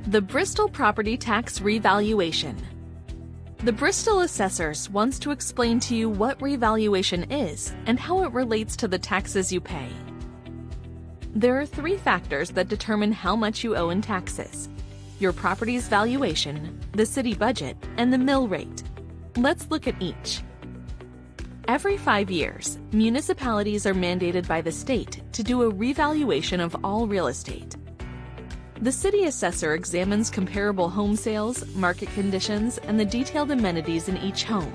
The Bristol Property Tax Revaluation. The Bristol assessors wants to explain to you what revaluation is and how it relates to the taxes you pay. There are three factors that determine how much you owe in taxes: your property's valuation, the city budget, and the mill rate. Let's look at each. Every 5 years, municipalities are mandated by the state to do a revaluation of all real estate. The city assessor examines comparable home sales, market conditions, and the detailed amenities in each home.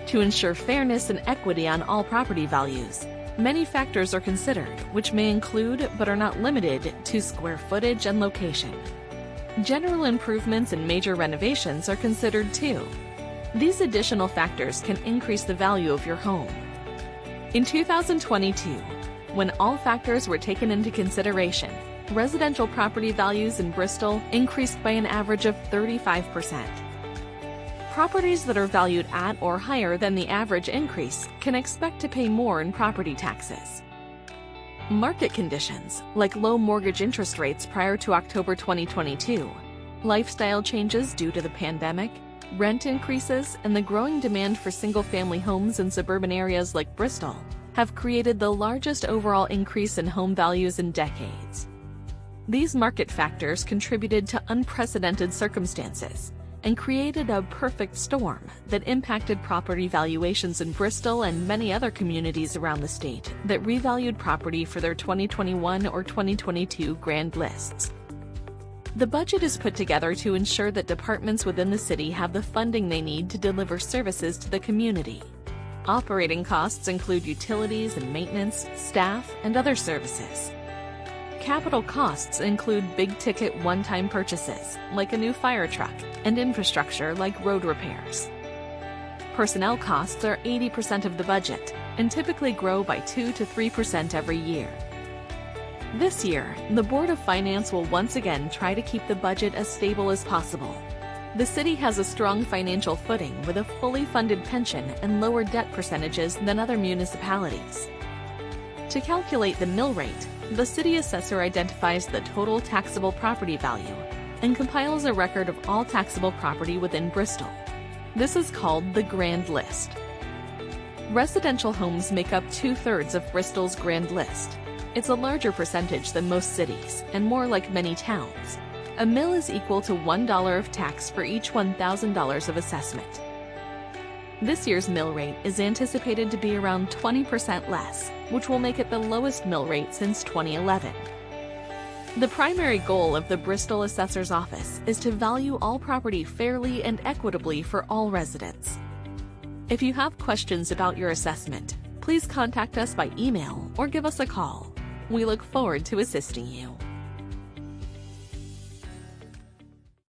To ensure fairness and equity on all property values, many factors are considered, which may include, but are not limited to, square footage and location. General improvements and major renovations are considered too. These additional factors can increase the value of your home. In 2022, when all factors were taken into consideration, residential property values in Bristol increased by an average of 35%. Properties that are valued at or higher than the average increase can expect to pay more in property taxes. Market conditions, like low mortgage interest rates prior to October 2022, lifestyle changes due to the pandemic, rent increases, and the growing demand for single-family homes in suburban areas like Bristol have created the largest overall increase in home values in decades. These market factors contributed to unprecedented circumstances and created a perfect storm that impacted property valuations in Bristol and many other communities around the state that revalued property for their 2021 or 2022 grand lists. The budget is put together to ensure that departments within the city have the funding they need to deliver services to the community. Operating costs include utilities and maintenance, staff, and other services. Capital costs include big-ticket one-time purchases, like a new fire truck, and infrastructure like road repairs. Personnel costs are 80% of the budget and typically grow by 2 to 3% every year. This year, the Board of Finance will once again try to keep the budget as stable as possible. The city has a strong financial footing with a fully funded pension and lower debt percentages than other municipalities. To calculate the mill rate, the city assessor identifies the total taxable property value and compiles a record of all taxable property within Bristol. This is called the Grand List. Residential homes make up 2/3 of Bristol's Grand List. It's a larger percentage than most cities and more like many towns. A mill is equal to $1 of tax for each $1,000 of assessment. This year's mill rate is anticipated to be around 20% less, which will make it the lowest mill rate since 2011. The primary goal of the Bristol Assessor's Office is to value all property fairly and equitably for all residents. If you have questions about your assessment, please contact us by email or give us a call. We look forward to assisting you.